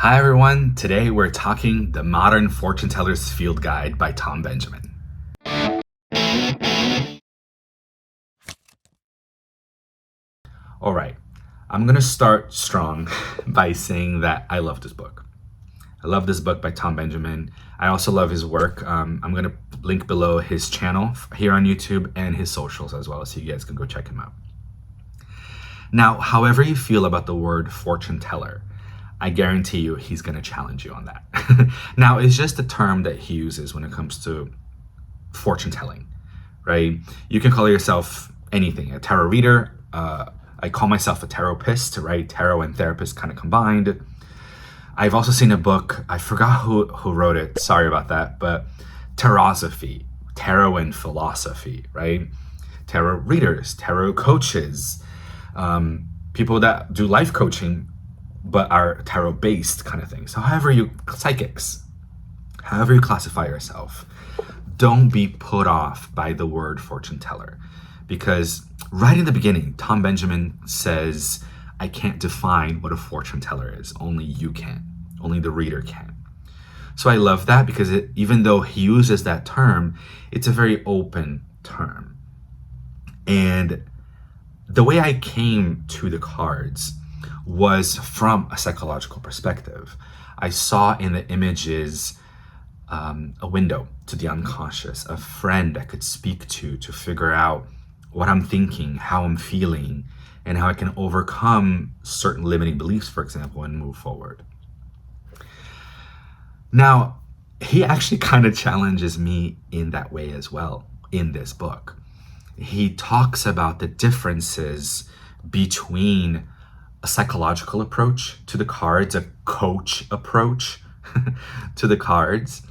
Hi everyone, today we're talking The Modern Fortune Teller's Field Guide by Tom Benjamin. Alright, I'm gonna start strong by saying that I love this book. I love this book by Tom Benjamin. I also love his work. I'm gonna link below his channel here on YouTube and his socials as well, so you guys can go check him out. Now, however you feel about the word fortune teller, I guarantee you he's going to challenge you on that. Now, it's just a term that he uses when it comes to fortune telling, right? You can call yourself anything, a tarot reader. I call myself a tarotist, right? Tarot and therapist kind of combined. I've also seen a book, I forgot who wrote it, sorry about that, but Tarosophy, tarot and philosophy, right? Tarot readers, tarot coaches, people that do life coaching but are tarot based kind of thing. So psychics, however you classify yourself, don't be put off by the word fortune teller, because right in the beginning, Tom Benjamin says, I can't define what a fortune teller is. Only you can, only the reader can. So I love that because even though he uses that term, it's a very open term. And the way I came to the cards was from a psychological perspective. I saw in the images a window to the unconscious, a friend I could speak to figure out what I'm thinking, how I'm feeling, and how I can overcome certain limiting beliefs, for example, and move forward. Now, he actually kind of challenges me in that way as well in this book. He talks about the differences between a psychological approach to the cards, a coach approach to the cards,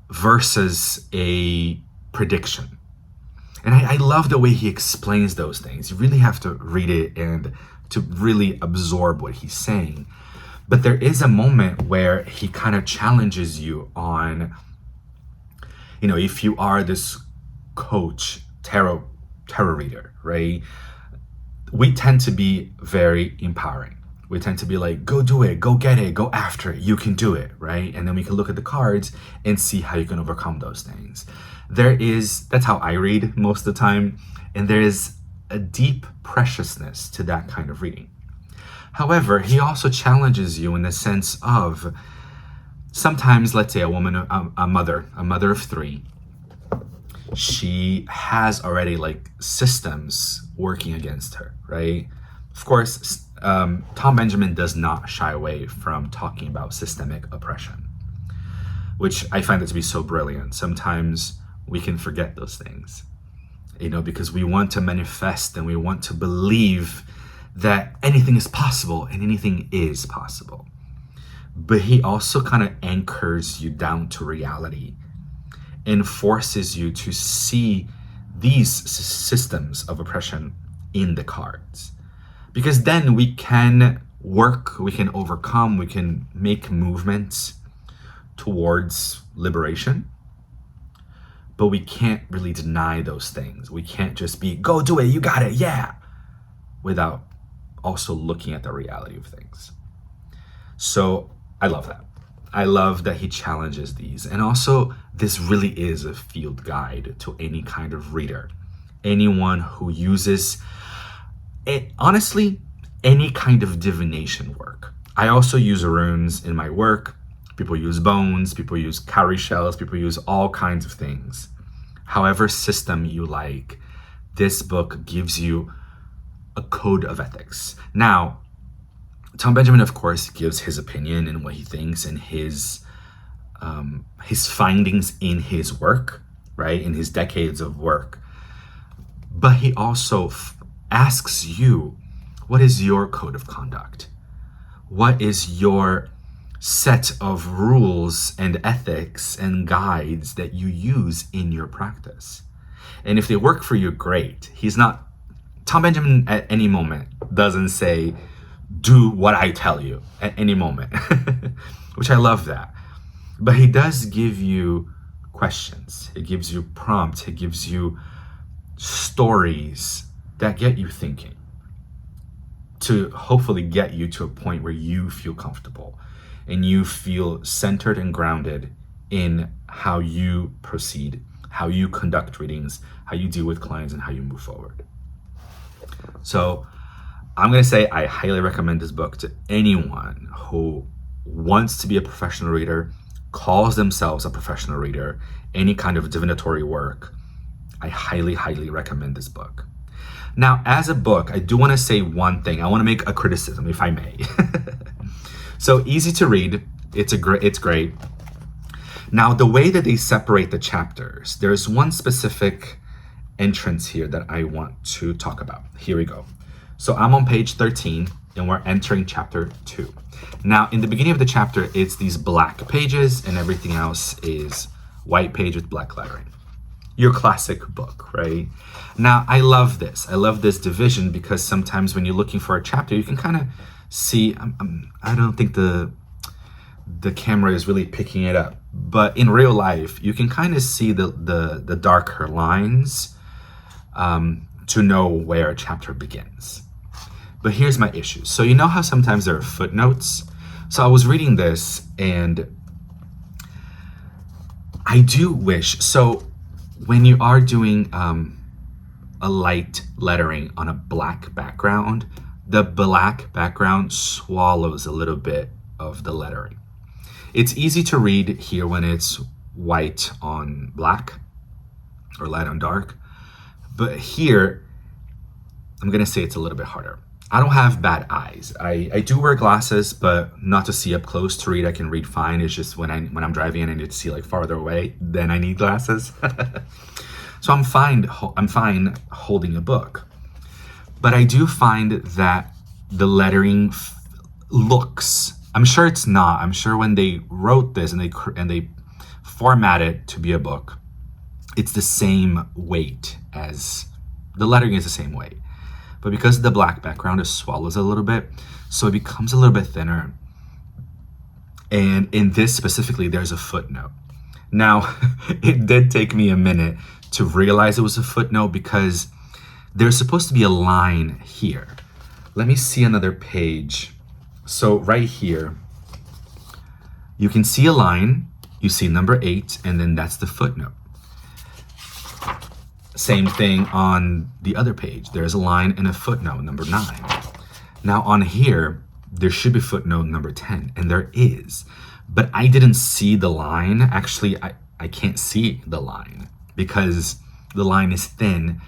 versus a prediction. And I love the way he explains those things. You really have to read it and to really absorb what he's saying. But there is a moment where he kind of challenges you on, if you are this coach, tarot reader, right? We tend to be very empowering. We tend to be like, go do it, go get it, go after it, you can do it, right? And then we can look at the cards and see how you can overcome those things. That's how I read most of the time, and there is a deep preciousness to that kind of reading. However, he also challenges you in the sense of sometimes, let's say a woman, a mother of three, she has already systems working against her, right? Of course, Tom Benjamin does not shy away from talking about systemic oppression, which I find it to be so brilliant. Sometimes we can forget those things, because we want to manifest and we want to believe that anything is possible, and anything is possible. But he also kind of anchors you down to reality and forces you to see these systems of oppression in the cards. Because then we can work, we can overcome, we can make movements towards liberation, but we can't really deny those things. We can't just be, go do it, you got it, yeah, without also looking at the reality of things. So I love that. I love that he challenges these. And also, this really is a field guide to any kind of reader. Anyone who uses it, honestly, any kind of divination work. I also use runes in my work. People use bones, people use cowrie shells, people use all kinds of things. However system you like, this book gives you a code of ethics. Now, Tom Benjamin, of course, gives his opinion and what he thinks and his findings in his work, right? In his decades of work. But he also asks you, what is your code of conduct? What is your set of rules and ethics and guides that you use in your practice? And if they work for you, great. Tom Benjamin at any moment doesn't say, do what I tell you at any moment, which I love that. But he does give you questions. He gives you prompts. He gives you stories that get you thinking to hopefully get you to a point where you feel comfortable and you feel centered and grounded in how you proceed, how you conduct readings, how you deal with clients, and how you move forward. So I'm going to say I highly recommend this book to anyone who wants to be a professional reader, calls themselves a professional reader, any kind of divinatory work. I highly, highly recommend this book. Now, as a book, I do want to say one thing. I want to make a criticism, if I may. So easy to read. It's great. Now, the way that they separate the chapters, there's one specific entrance here that I want to talk about. Here we go. So I'm on page 13 and we're entering chapter 2. Now, in the beginning of the chapter, it's these black pages and everything else is white page with black lettering. Your classic book, right? Now, I love this. I love this division because sometimes when you're looking for a chapter, you can kind of see, I don't think the camera is really picking it up, but in real life, you can kind of see the darker lines to know where a chapter begins. But here's my issue. So you know how sometimes there are footnotes? So I was reading this and I do wish, so when you are doing a light lettering on a black background, the black background swallows a little bit of the lettering. It's easy to read here when it's white on black or light on dark, but here, I'm gonna say it's a little bit harder. I don't have bad eyes. I do wear glasses, but not to see up close. To read, I can read fine. It's just when I'm driving and I need to see like farther away, then I need glasses. So I'm fine holding a book. But I do find that the lettering looks, I'm sure it's not. I'm sure when they wrote this and they format it to be a book, it's the same weight as, the lettering is the same weight. But because the black background, it swallows a little bit, so it becomes a little bit thinner. And in this specifically, there's a footnote. Now, it did take me a minute to realize it was a footnote because there's supposed to be a line here. Let me see another page. So right here, you can see a line, you see number 8, and then that's the footnote. Same thing on the other page. There's a line and a footnote, number 9. Now on here, there should be footnote number 10, and there is. But I didn't see the line. Actually, I can't see the line because the line is thin.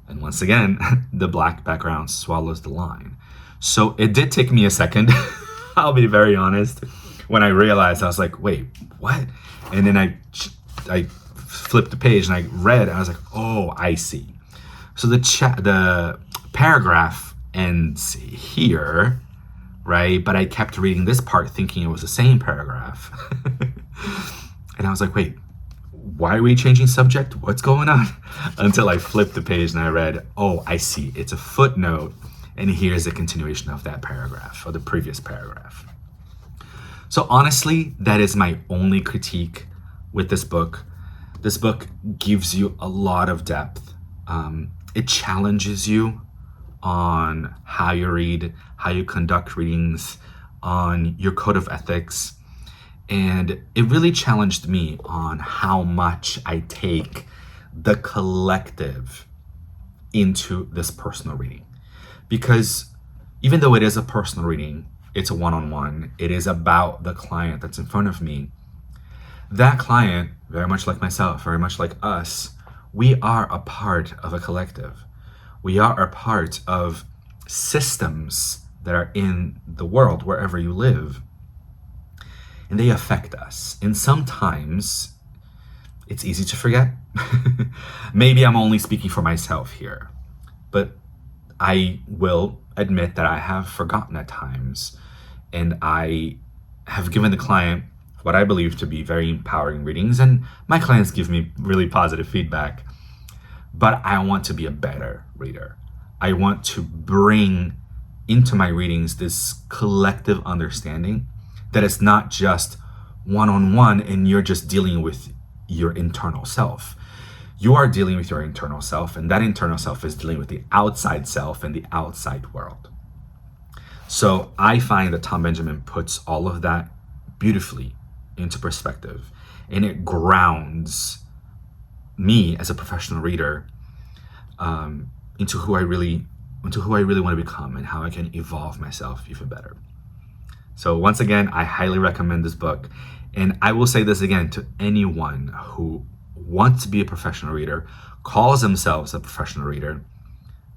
And once again, the black background swallows the line. So it did take me a second, I'll be very honest. When I realized, I was like, wait, what? And then I flipped the page and I read, and I was like, oh, I see. So the paragraph ends here, right? But I kept reading this part thinking it was the same paragraph. And I was like, wait, why are we changing subject? What's going on? Until I flipped the page and I read, oh, I see. It's a footnote. And here's a continuation of that paragraph, or the previous paragraph. So honestly, that is my only critique with this book. This book gives you a lot of depth. It challenges you on how you read, how you conduct readings, on your code of ethics. And it really challenged me on how much I take the collective into this personal reading. Because even though it is a personal reading, it's a one-on-one, it is about the client that's in front of me. That client, very much like myself, very much like us, we are a part of a collective. We are a part of systems that are in the world, wherever you live. And they affect us. And sometimes it's easy to forget. Maybe I'm only speaking for myself here, but I will admit that I have forgotten at times, and I have given the client what I believe to be very empowering readings, and my clients give me really positive feedback. But I want to be a better reader. I want to bring into my readings this collective understanding that it's not just one-on-one and you're just dealing with your internal self. You are dealing with your internal self, and that internal self is dealing with the outside self and the outside world. So I find that Tom Benjamin puts all of that beautifully into perspective, and it grounds me as a professional reader into who I really want to become and how I can evolve myself even better. So once again, I highly recommend this book. And I will say this again to anyone who wants to be a professional reader, calls themselves a professional reader.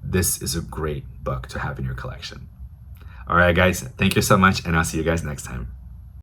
This is a great book to have in your collection. All right, guys, thank you so much, and I'll see you guys next time.